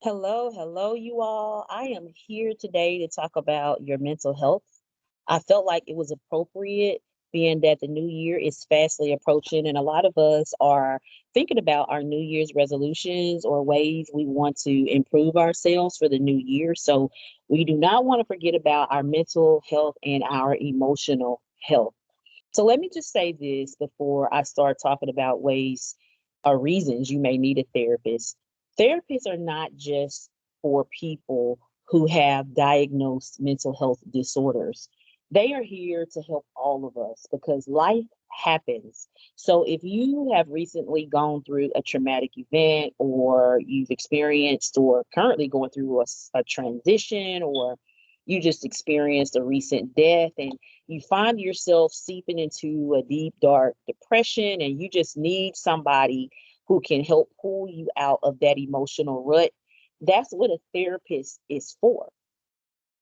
Hello, hello, you all. I am here today to talk about your mental health. I felt like it was appropriate, being that the new year is fastly approaching, and a lot of us are thinking about our New Year's resolutions or ways we want to improve ourselves for the new year. So, we do not want to forget about our mental health and our emotional health. So let me just say this before I start talking about ways or reasons you may need a therapist. Therapists are not just for people who have diagnosed mental health disorders. They are here to help all of us because life happens. So if you have recently gone through a traumatic event or you've experienced or currently going through a transition or you just experienced a recent death and you find yourself seeping into a deep, dark depression, and you just need somebody who can help pull you out of that emotional rut, that's what a therapist is for.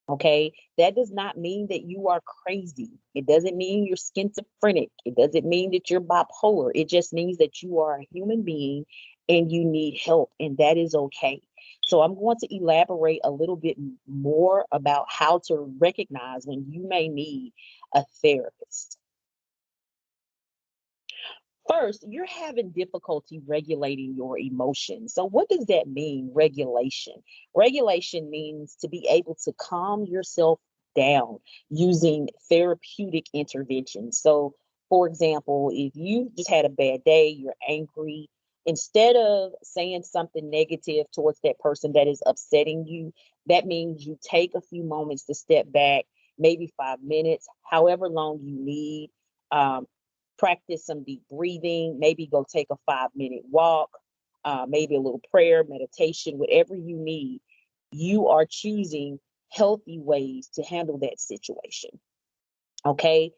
Okay. That does not mean that you are crazy. It doesn't mean you're schizophrenic. It doesn't mean that you're bipolar. It just means that you are a human being and you need help, and that is okay. So, I'm going to elaborate a little bit more about how to recognize when you may need a therapist. First, you're having difficulty regulating your emotions. So, what does that mean, regulation? Regulation means to be able to calm yourself down using therapeutic interventions. So, for example, if you just had a bad day, you're angry, instead of saying something negative towards that person that is upsetting you, that means you take a few moments to step back, maybe 5 minutes, however long you need. Um, Practice some deep breathing, maybe go take a 5 minute walk, maybe a little prayer, meditation, whatever you need. You are choosing healthy ways to handle that situation. Okay.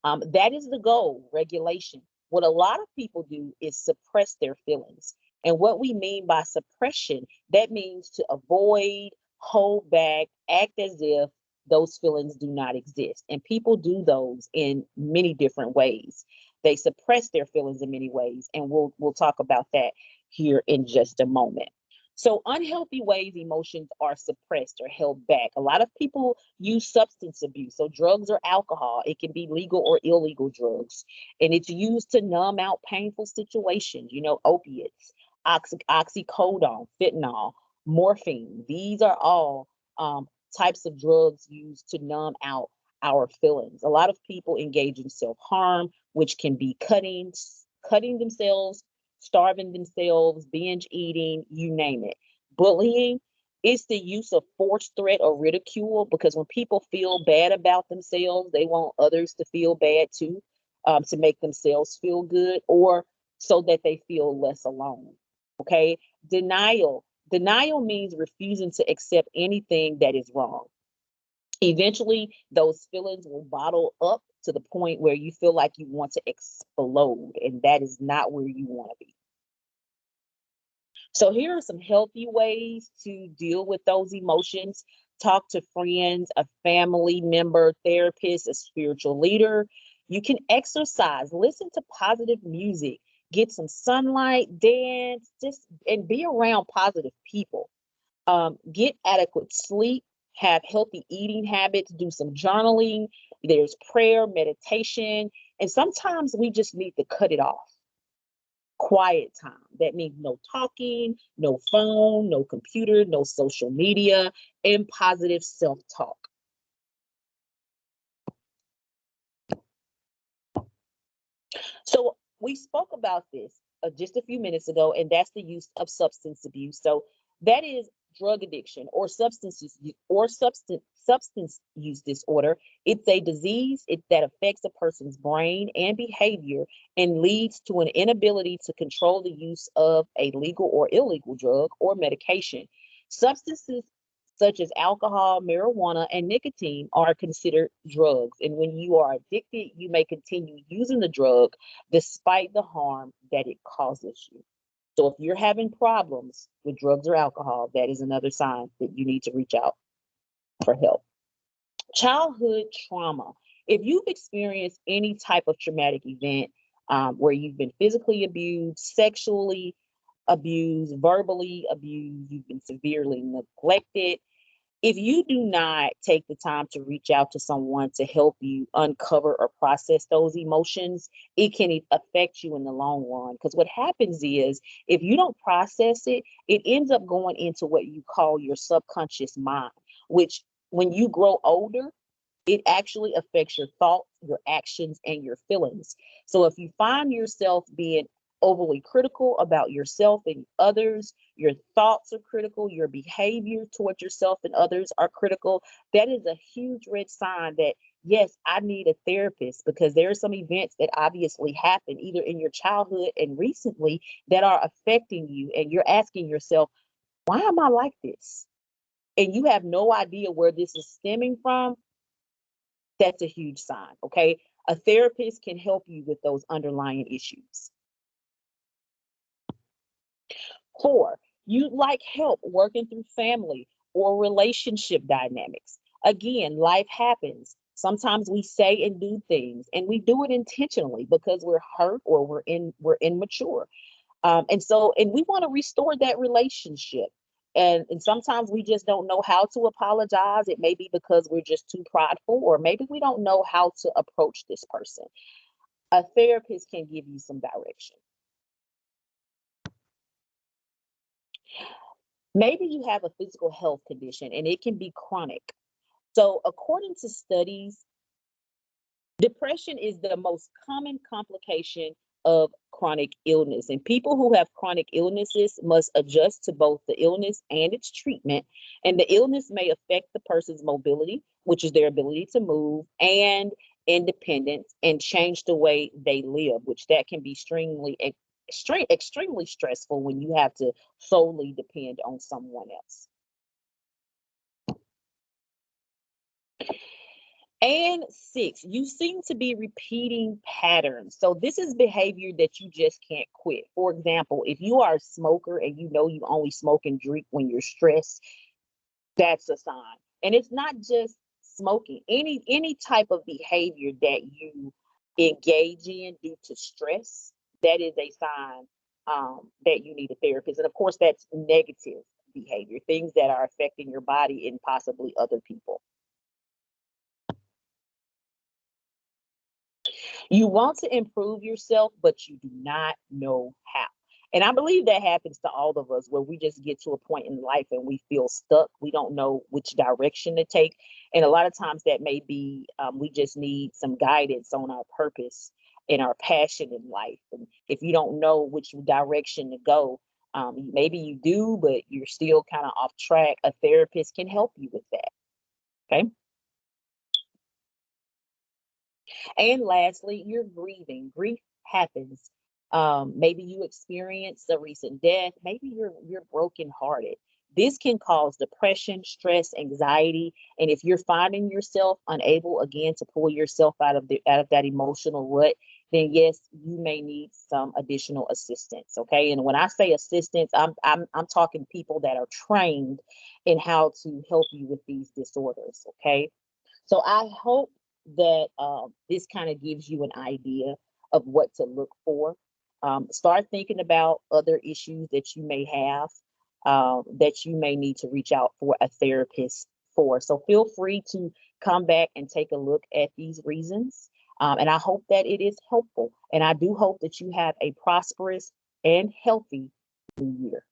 That is the goal, regulation. What a lot of people do is suppress their feelings. And what we mean by suppression, that means to avoid, hold back, act as if those feelings do not exist. And people do those in many different ways. They suppress their feelings in many ways. And we'll talk about that here in just a moment. So, unhealthy ways emotions are suppressed or held back. A lot of people use substance abuse. So, drugs or alcohol, it can be legal or illegal drugs. And it's used to numb out painful situations, opiates, oxycodone, fentanyl, morphine. These are all types of drugs used to numb out our feelings. A lot of people engage in self harm, which can be cutting themselves, starving themselves, binge eating, you name it. Bullying is the use of force, threat, or ridicule because when people feel bad about themselves, they want others to feel bad too, to make themselves feel good or so that they feel less alone. Okay. Denial. Denial means refusing to accept anything that is wrong. Eventually, those feelings will bottle up to the point where you feel like you want to explode, and that is not where you want to be. So, here are some healthy ways to deal with those emotions. Talk to friends, a family member, therapist, a spiritual leader. You can exercise, listen to positive music, get some sunlight, dance, just and be around positive people. Get adequate sleep, have healthy eating habits, do some journaling. There's prayer, meditation, and sometimes we just need to cut it off. Quiet time. That means no talking, no phone, no computer, no social media, and positive self talk. So we spoke about this just a few minutes ago, and that's the use of substance abuse. So that is drug addiction or substance use disorder. It's a that affects a person's brain and behavior and leads to an inability to control the use of a legal or illegal drug or medication. Substances such as alcohol, marijuana, and nicotine are considered drugs. And when you are addicted, you may continue using the drug despite the harm that it causes you. So if you're having problems with drugs or alcohol, that is another sign that you need to reach out for help. Childhood trauma. If you've experienced any type of traumatic event where you've been physically abused, sexually, abused, verbally abused, you've been severely neglected. If you do not take the time to reach out to someone to help you uncover or process those emotions, it can affect you in the long run. Because what happens is, if you don't process it, it ends up going into what you call your subconscious mind, which when you grow older, it actually affects your thoughts, your actions, and your feelings. So if you find yourself being overly critical about yourself and others, your thoughts are critical, your behavior towards yourself and others are critical, that is a huge red sign that, yes, I need a therapist, because there are some events that obviously happen either in your childhood and recently that are affecting you. And you're asking yourself, why am I like this? And you have no idea where this is stemming from. That's a huge sign, okay? A therapist can help you with those underlying issues. 4, you'd like help working through family or relationship dynamics. Again, life happens. Sometimes we say and do things, and we do it intentionally because we're hurt or we're immature. And we want to restore that relationship. And sometimes we just don't know how to apologize. It may be because we're just too prideful, or maybe we don't know how to approach this person. A therapist can give you some direction. Maybe you have a physical health condition and it can be chronic. So, according to studies, depression is the most common complication of chronic illness, and people who have chronic illnesses must adjust to both the illness and its treatment. And the illness may affect the person's mobility, which is their ability to move, and independence, and change the way they live, which that can be extremely stressful when you have to solely depend on someone else. And 6, you seem to be repeating patterns. So this is behavior that you just can't quit. For example, if you are a smoker and you know you only smoke and drink when you're stressed, that's a sign. And it's not just smoking. Any type of behavior that you engage in due to stress, that is a sign that you need a therapist. And of course, that's negative behavior, things that are affecting your body and possibly other people. You want to improve yourself, but you do not know how. And I believe that happens to all of us, where we just get to a point in life and we feel stuck. We don't know which direction to take. And a lot of times that may be we just need some guidance on our purpose and our passion in life. And if you don't know which direction to go, maybe you do, but you're still kind of off track. A therapist can help you with that. Okay. And lastly, you're grieving. Grief happens. Maybe you experienced a recent death. Maybe you're brokenhearted. This can cause depression, stress, anxiety, and if you're finding yourself unable again to pull yourself out of that emotional rut, then yes, you may need some additional assistance. Okay, and when I say assistance, I'm talking people that are trained in how to help you with these disorders. Okay, so I hope that this kind of gives you an idea of what to look for. Start thinking about other issues that you may have, that you may need to reach out for a therapist for. So feel free to come back and take a look at these reasons. And I hope that it is helpful. And I do hope that you have a prosperous and healthy new year.